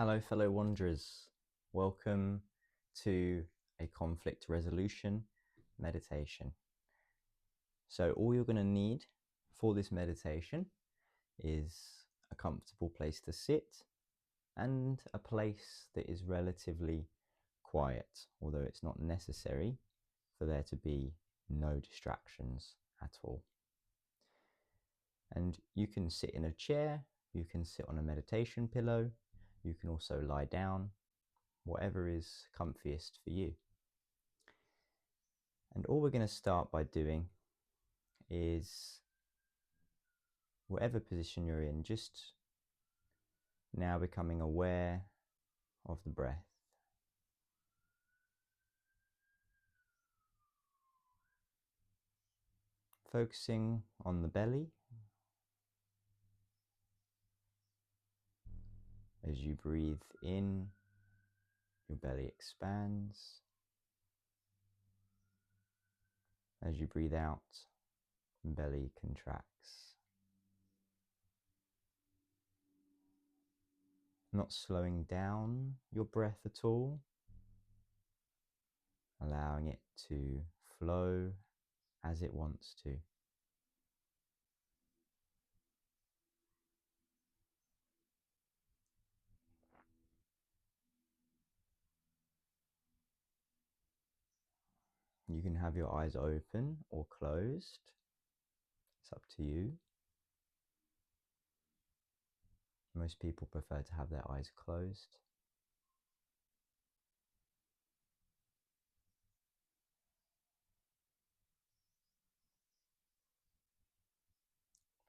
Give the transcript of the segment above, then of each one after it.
Hello, fellow wanderers. Welcome to a conflict resolution meditation. So all you're going to need for this meditation is a comfortable place to sit and a place that is relatively quiet, although it's not necessary for there to be no distractions at all. And you can sit in a chair, you can sit on a meditation pillow, you can also lie down, whatever is comfiest for you. And all we're going to start by doing is, whatever position you're in, just now becoming aware of the breath. Focusing on the belly as you breathe in, your belly expands. As you breathe out, belly contracts. Not slowing down your breath at all, allowing it to flow as it wants to. You can have your eyes open or closed. It's up to you. Most people prefer to have their eyes closed.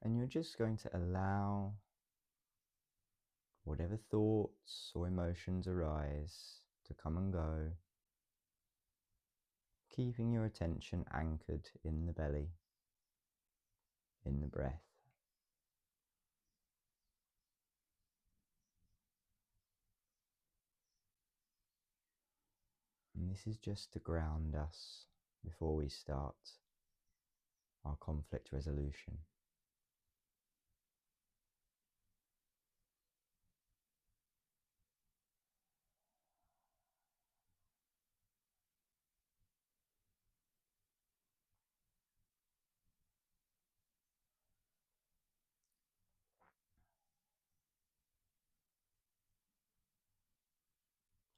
And you're just going to allow whatever thoughts or emotions arise to come and go, keeping your attention anchored in the belly, in the breath. And this is just to ground us before we start our conflict resolution.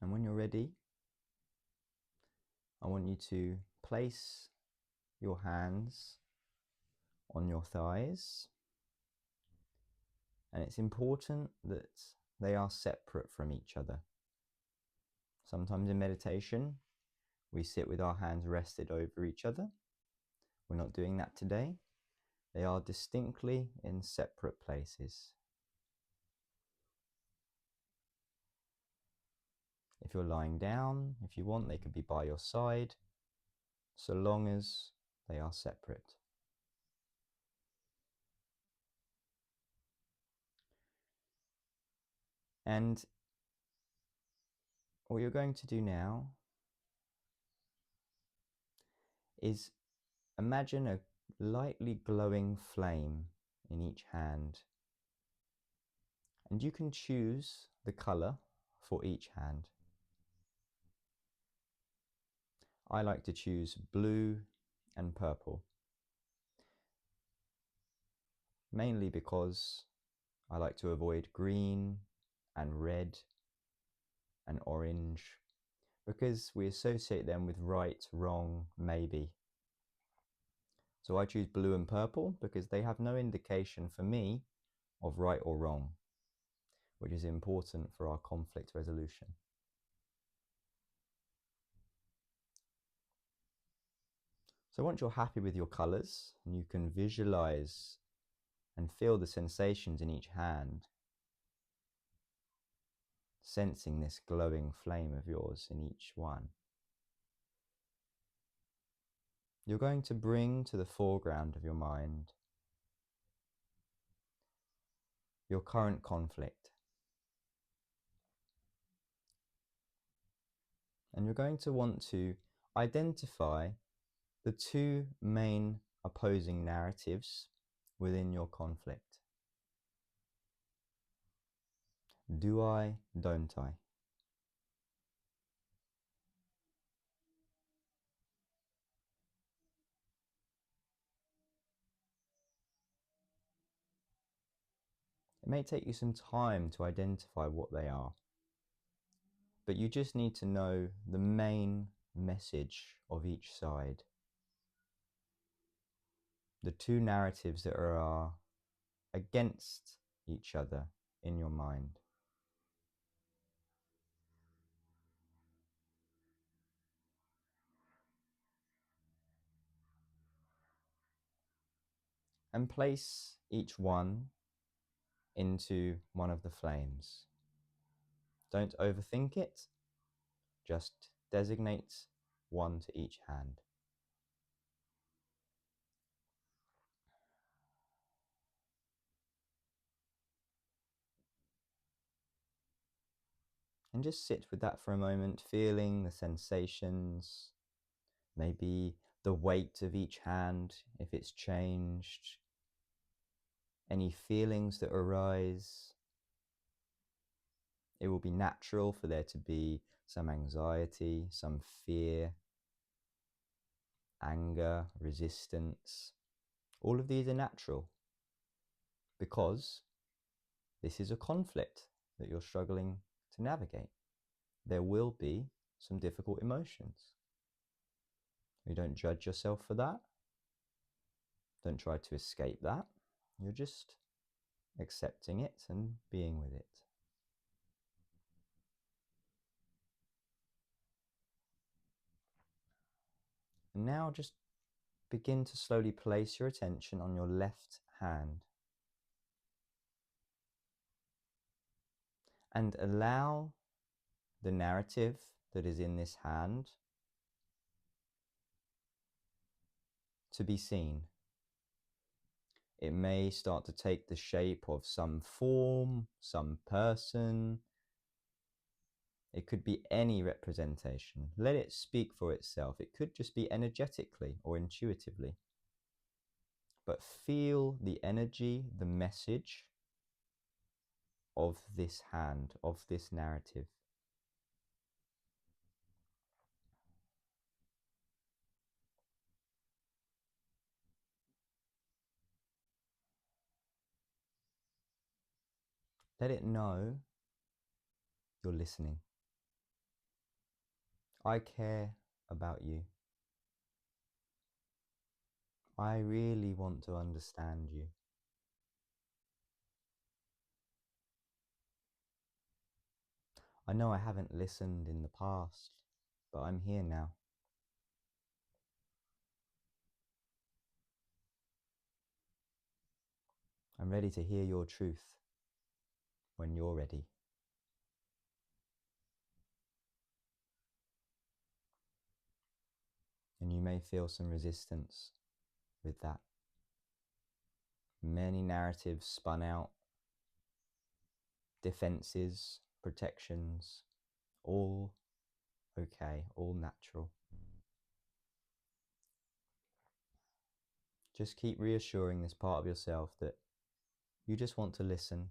And when you're ready, I want you to place your hands on your thighs. And it's important that they are separate from each other. Sometimes in meditation, we sit with our hands rested over each other. We're not doing that today. They are distinctly in separate places. If you're lying down, if you want, they could be by your side, so long as they are separate. And what you're going to do now is imagine a lightly glowing flame in each hand. And you can choose the color for each hand. I like to choose blue and purple, mainly because I like to avoid green and red and orange, because we associate them with right, wrong, maybe. So I choose blue and purple because they have no indication for me of right or wrong, which is important for our conflict resolution. So once you're happy with your colors and you can visualize and feel the sensations in each hand, sensing this glowing flame of yours in each one, you're going to bring to the foreground of your mind your current conflict. And you're going to want to identify the two main opposing narratives within your conflict. Do I? Don't I? It may take you some time to identify what they are, but you just need to know the main message of each side. The two narratives that are against each other in your mind. And place each one into one of the flames. Don't overthink it, just designate one to each hand. And just sit with that for a moment, feeling the sensations, maybe the weight of each hand, if it's changed, any feelings that arise. It will be natural for there to be some anxiety, some fear, anger, resistance. All of these are natural because this is a conflict that you're struggling to navigate. There will be some difficult emotions. You don't judge yourself for that. Don't try to escape that. You're just accepting it and being with it. And now just begin to slowly place your attention on your left hand and allow the narrative that is in this hand to be seen. It may start to take the shape of some form, some person. It could be any representation. Let it speak for itself. It could just be energetically or intuitively. But feel the energy, the message of this hand, of this narrative. Let it know you're listening. I care about you. I really want to understand you. I know I haven't listened in the past, but I'm here now. I'm ready to hear your truth when you're ready. And you may feel some resistance with that. Many narratives spun out, defenses, protections, all okay, all natural. Just keep reassuring this part of yourself that you just want to listen.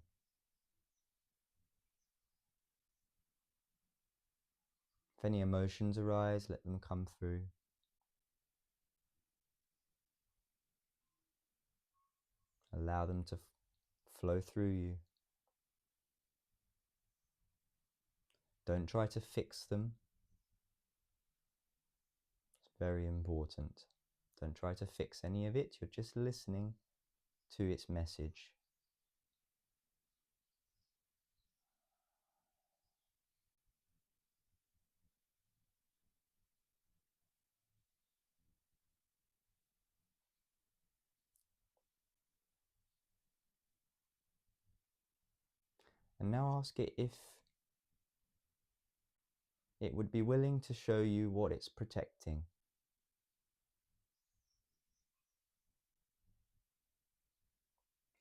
If any emotions arise, let them come through. Allow them to flow through you. Don't try to fix them. It's very important. Don't try to fix any of it. You're just listening to its message. And now ask it if it would be willing to show you what it's protecting.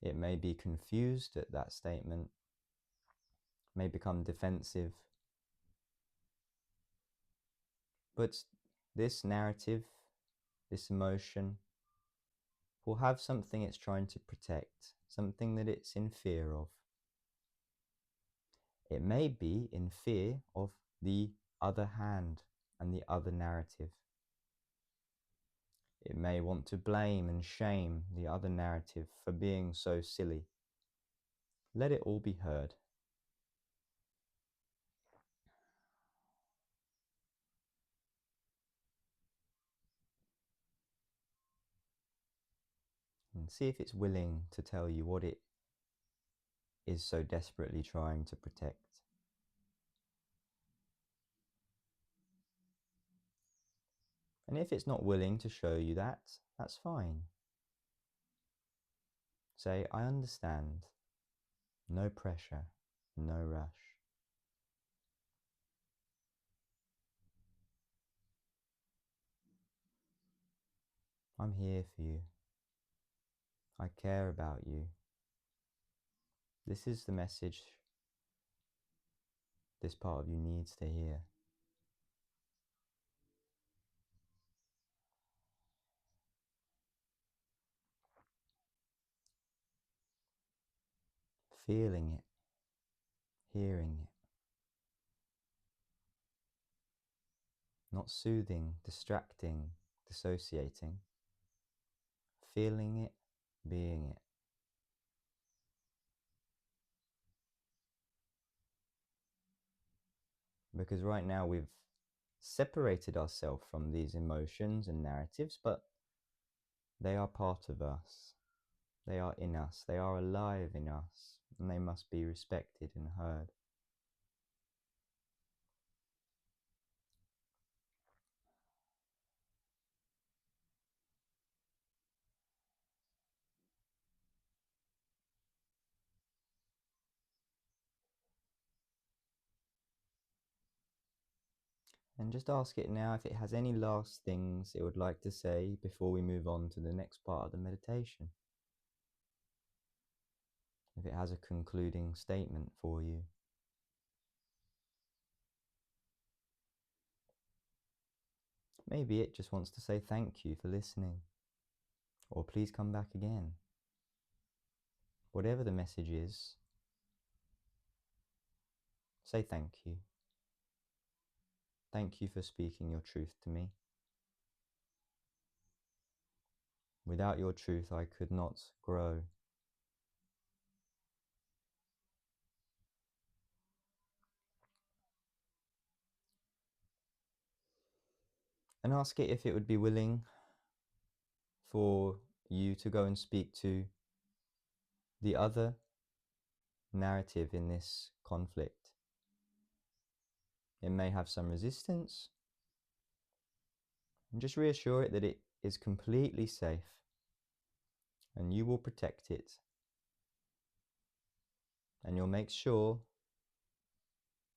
It may be confused at that statement, may become defensive. But this narrative, this emotion, will have something it's trying to protect, something that it's in fear of. It may be in fear of the other hand and the other narrative. It may want to blame and shame the other narrative for being so silly. Let it all be heard. And see if it's willing to tell you what it is so desperately trying to protect. And if it's not willing to show you that, that's fine. Say, I understand. No pressure, no rush. I'm here for you. I care about you. This is the message this part of you needs to hear. Feeling it, hearing it. Not soothing, distracting, dissociating. Feeling it, being it. Because right now we've separated ourselves from these emotions and narratives, but they are part of us. They are in us. They are alive in us, and they must be respected and heard. And just ask it now if it has any last things it would like to say before we move on to the next part of the meditation. If it has a concluding statement for you. Maybe it just wants to say thank you for listening, or please come back again. Whatever the message is, say thank you. Thank you for speaking your truth to me. Without your truth, I could not grow. And ask it if it would be willing for you to go and speak to the other narrative in this conflict. It may have some resistance, and just reassure it that it is completely safe and you will protect it, and you'll make sure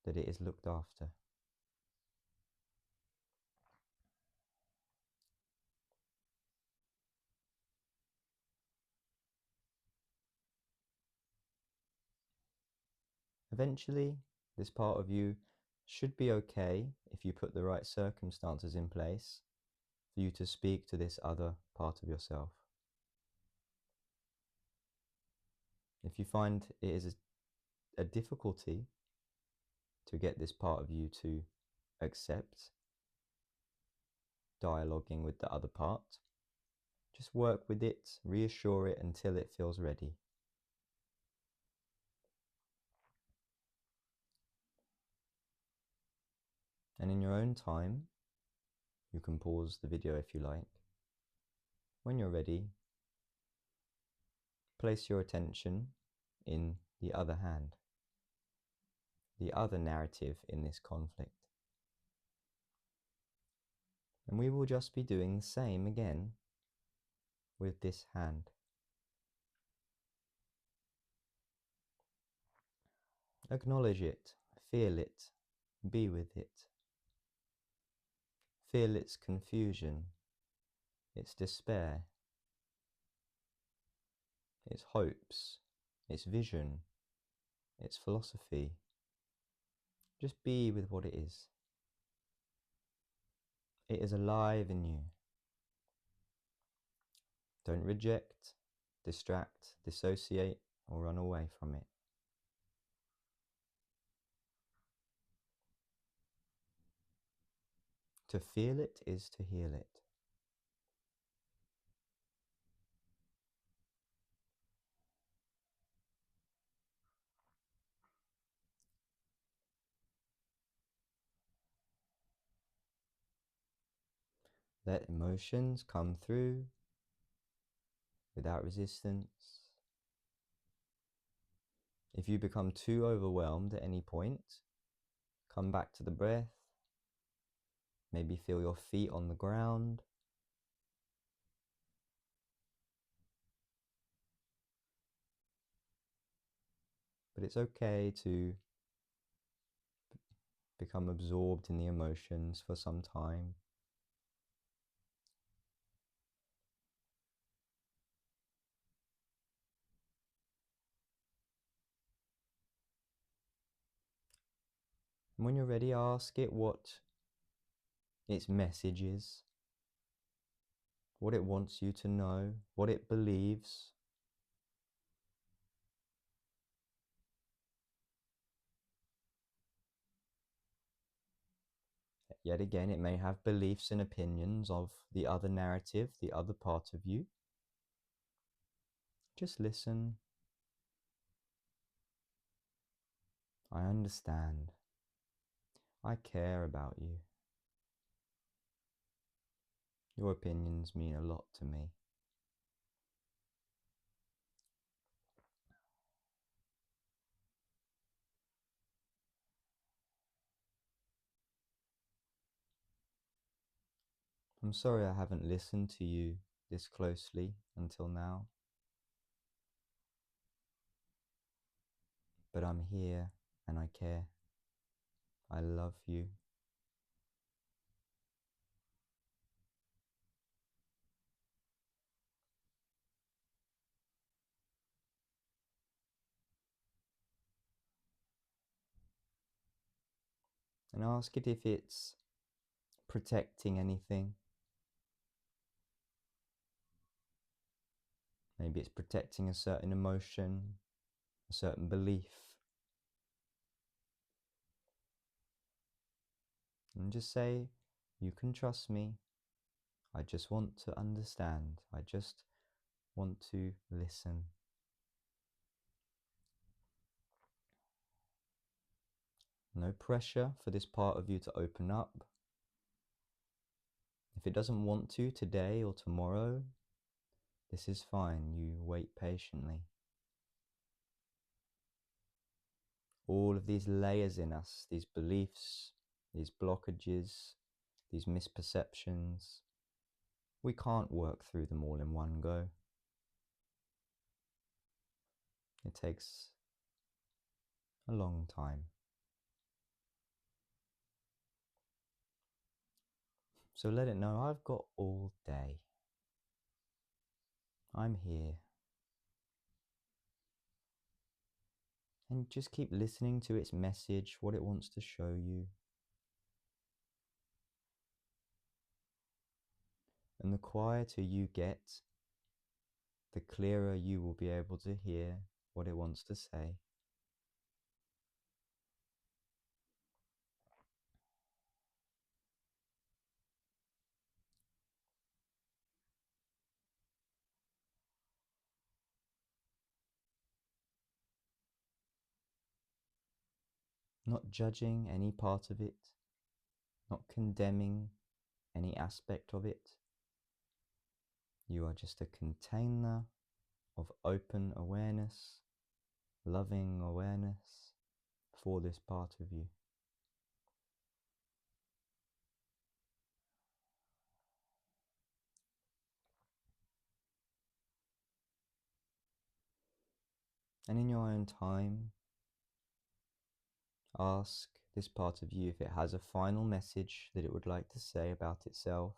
that it is looked after. Eventually, this part of you should be okay if you put the right circumstances in place for you to speak to this other part of yourself. If you find it is a difficulty to get this part of you to accept dialoguing with the other part, just work with it, reassure it until it feels ready. And in your own time, you can pause the video if you like. When you're ready, place your attention in the other hand, the other narrative in this conflict. And we will just be doing the same again with this hand. Acknowledge it, feel it, be with it. Feel its confusion, its despair, its hopes, its vision, its philosophy. Just be with what it is. It is alive in you. Don't reject, distract, dissociate, or run away from it. To feel it is to heal it. Let emotions come through without resistance. If you become too overwhelmed at any point, come back to the breath. Maybe feel your feet on the ground. But it's okay to become absorbed in the emotions for some time. And when you're ready, ask it what its message is, what it wants you to know, what it believes. Yet again, it may have beliefs and opinions of the other narrative, the other part of you. Just listen. I understand. I care about you. Your opinions mean a lot to me. I'm sorry I haven't listened to you this closely until now. But I'm here and I care. I love you. And ask it if it's protecting anything. Maybe it's protecting a certain emotion, a certain belief. And just say, you can trust me. I just want to understand. I just want to listen. No pressure for this part of you to open up. If it doesn't want to today or tomorrow, this is fine. You wait patiently. All of these layers in us, these beliefs, these blockages, these misperceptions, we can't work through them all in one go. It takes a long time. So let it know, I've got all day. I'm here. And just keep listening to its message, what it wants to show you. And the quieter you get, the clearer you will be able to hear what it wants to say. Not judging any part of it, not condemning any aspect of it. You are just a container of open awareness, loving awareness for this part of you. And in your own time, ask this part of you if it has a final message that it would like to say about itself,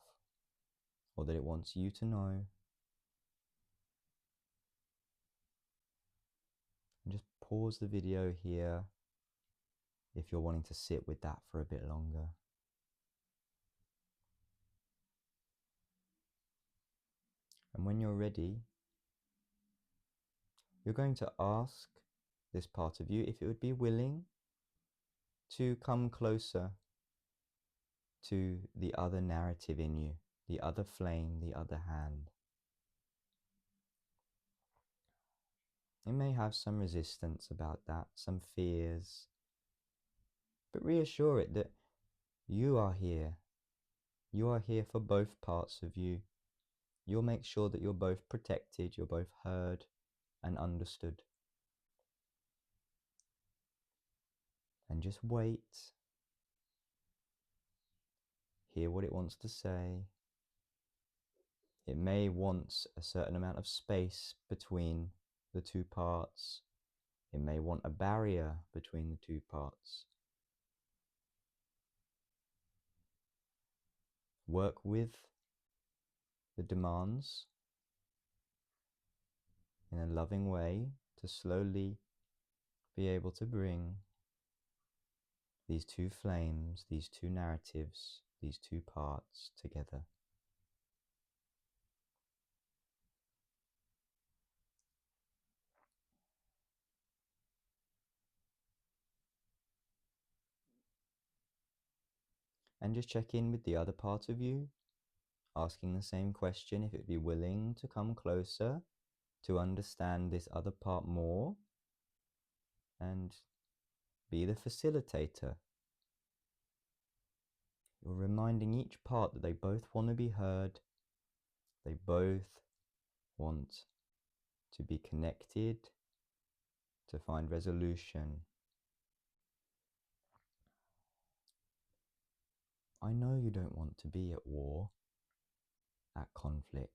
or that it wants you to know. And just pause the video here if you're wanting to sit with that for a bit longer. And when you're ready, you're going to ask this part of you if it would be willing to come closer, to the other narrative in you, the other flame, the other hand. It may have some resistance about that, some fears, but reassure it that you are here. You are here for both parts of you. You'll make sure that you're both protected, you're both heard and understood. And just wait. Hear what it wants to say. It may want a certain amount of space between the two parts. It may want a barrier between the two parts. Work with the demands in a loving way to slowly be able to bring these two flames, these two narratives, these two parts together. And just check in with the other part of you, asking the same question if it'd be willing to come closer to understand this other part more and be the facilitator. You're reminding each part that they both want to be heard, they both want to be connected, to find resolution. I know you don't want to be at war, at conflict.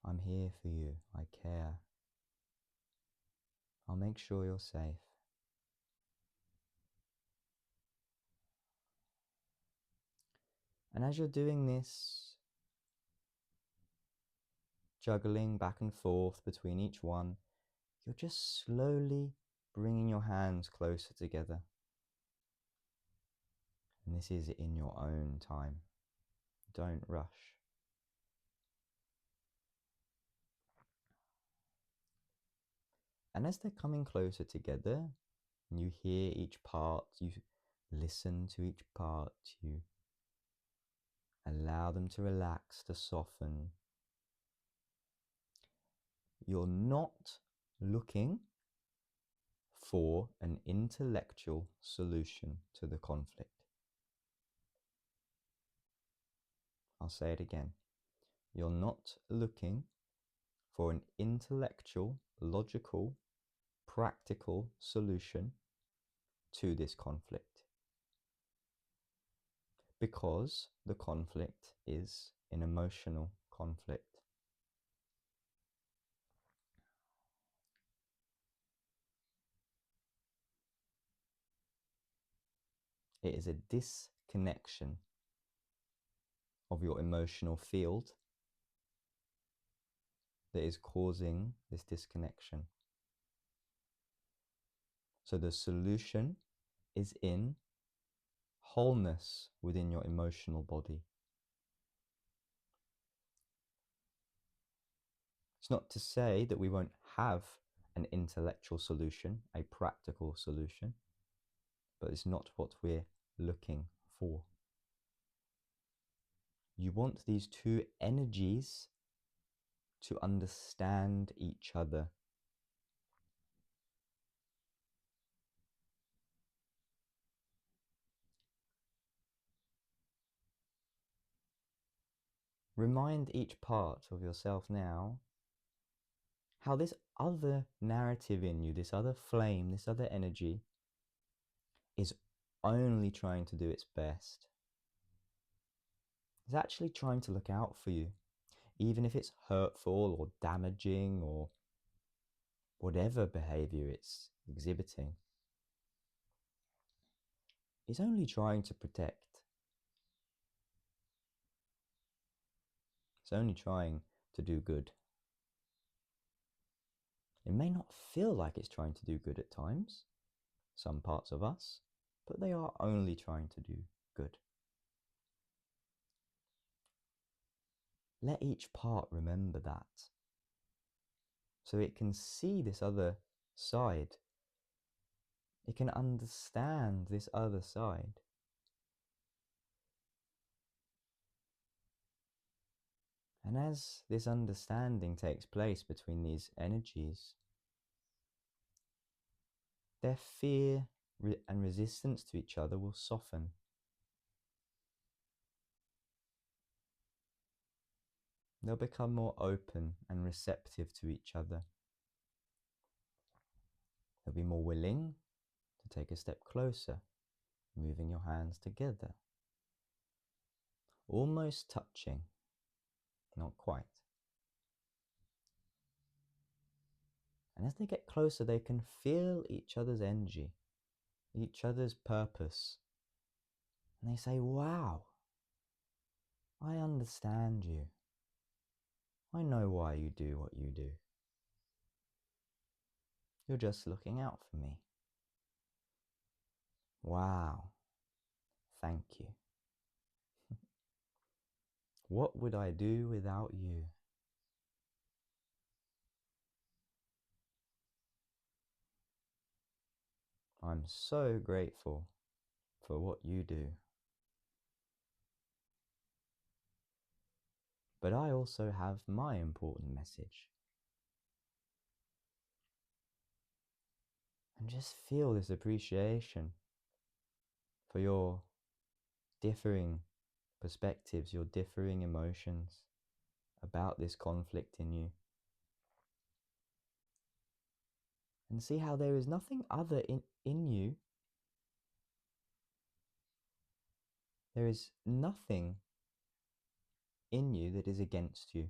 I'm here for you. I care. I'll make sure you're safe. And as you're doing this, juggling back and forth between each one, you're just slowly bringing your hands closer together. And this is in your own time. Don't rush. And as they're coming closer together, and you hear each part, you listen to each part, you allow them to relax, to soften. You're not looking for an intellectual solution to the conflict. I'll say it again. You're not looking for an intellectual, logical, practical solution to this conflict. Because the conflict is an emotional conflict. It is a disconnection of your emotional field that is causing this disconnection. So the solution is in wholeness within your emotional body. It's not to say that we won't have an intellectual solution, a practical solution, but it's not what we're looking for. You want these two energies to understand each other. Remind each part of yourself now how this other narrative in you, this other flame, this other energy is only trying to do its best. It's actually trying to look out for you, even if it's hurtful or damaging or whatever behavior it's exhibiting. It's only trying to protect. It's only trying to do good. It may not feel like it's trying to do good at times, some parts of us, but they are only trying to do good. Let each part remember that, so it can see this other side. It can understand this other side. And as this understanding takes place between these energies, their fear and resistance to each other will soften. They'll become more open and receptive to each other. They'll be more willing to take a step closer, moving your hands together. Almost touching, not quite. And as they get closer, they can feel each other's energy, each other's purpose. And they say, wow, I understand you. I know why you do what you do. You're just looking out for me. Wow, thank you. What would I do without you? I'm so grateful for what you do. But I also have my important message. And just feel this appreciation for your differing perspectives, your differing emotions about this conflict in you. And see how there is nothing other in you. There is nothing in you that is against you.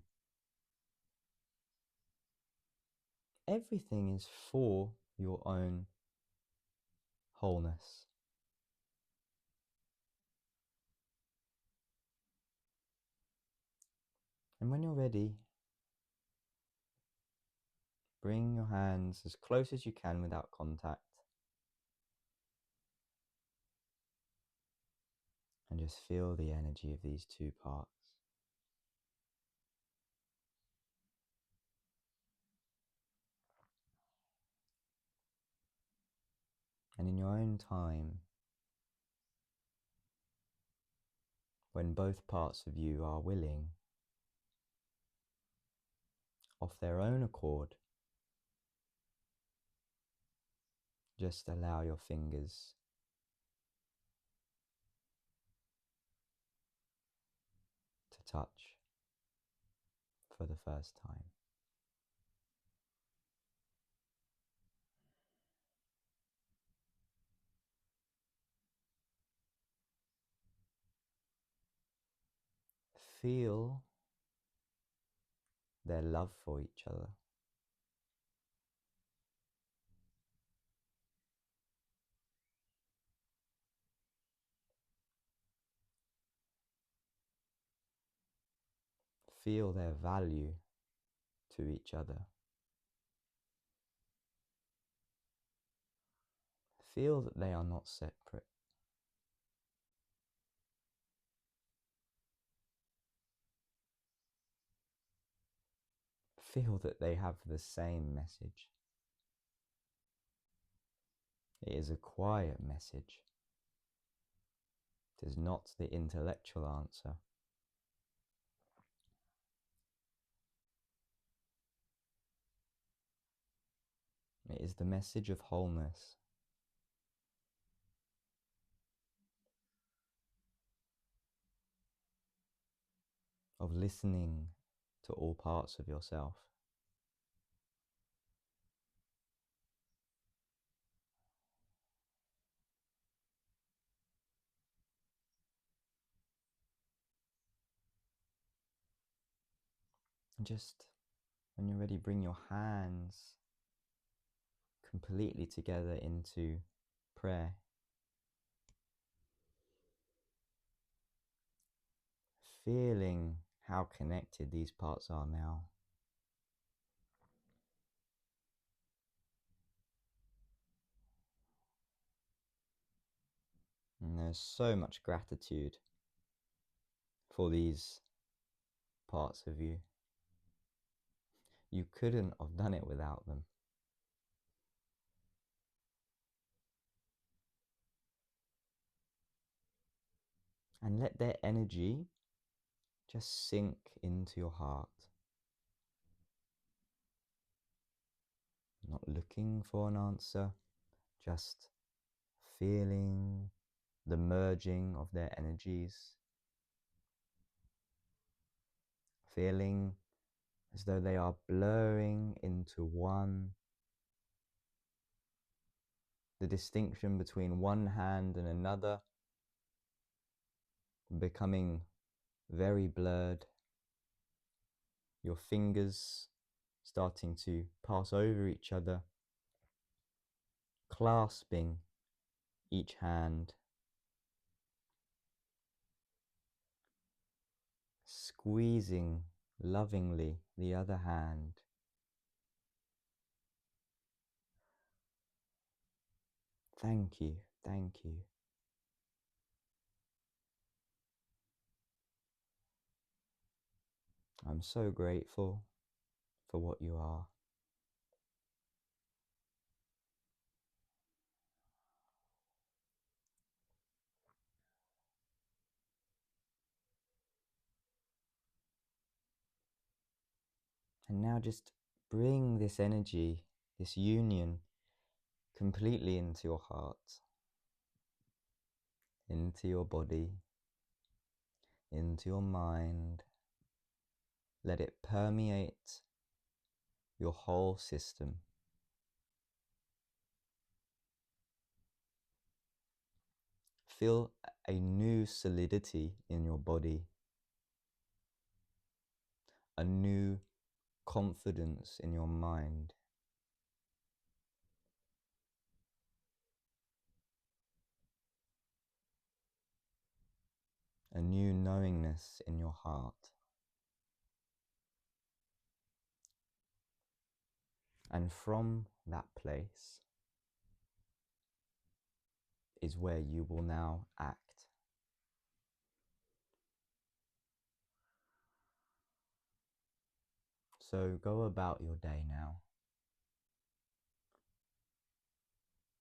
Everything is for your own wholeness. And when you're ready, bring your hands as close as you can without contact. And just feel the energy of these two parts. And in your own time, when both parts of you are willing, of their own accord, just allow your fingers to touch for the first time. Feel their love for each other. Feel their value to each other. Feel that they are not separate. Feel that they have the same message. It is a quiet message. It is not the intellectual answer. It is the message of wholeness. Of listening to all parts of yourself. And just when you're ready, bring your hands completely together into prayer. Feeling how connected these parts are now. And there's so much gratitude for these parts of you. You couldn't have done it without them. And let their energy just sink into your heart, not looking for an answer, just feeling the merging of their energies, feeling as though they are blurring into one. The distinction between one hand and another becoming very blurred. Your fingers starting to pass over each other, clasping each hand, squeezing lovingly the other hand. Thank you, thank you. I'm so grateful for what you are. And now just bring this energy, this union, completely into your heart, into your body, into your mind. Let it permeate your whole system. Feel a new solidity in your body, a new confidence in your mind, a new knowingness in your heart. And from that place is where you will now act. So go about your day now.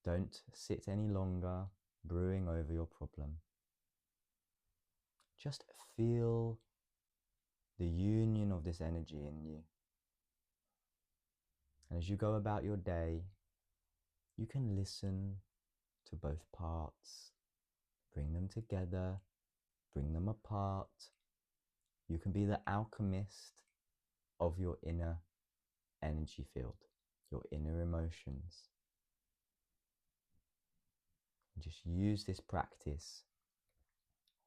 Don't sit any longer brewing over your problem. Just feel the union of this energy in you. And as you go about your day, you can listen to both parts, bring them together, bring them apart. You can be the alchemist of your inner energy field, your inner emotions. And just use this practice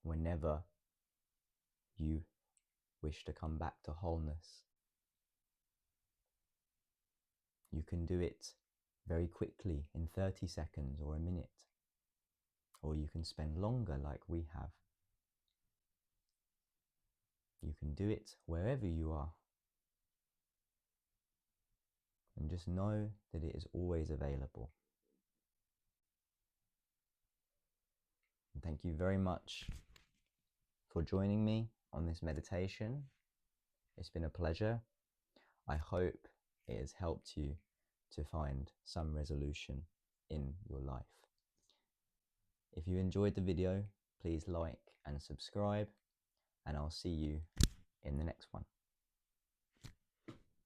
whenever you wish to come back to wholeness. You can do it very quickly in 30 seconds or a minute, or you can spend longer like we have. You can do it wherever you are. And just know that it is always available. And thank you very much for joining me on this meditation. It's been a pleasure. I hope it has helped you to find some resolution in your life. If you enjoyed the video, please like and subscribe, and I'll see you in the next one.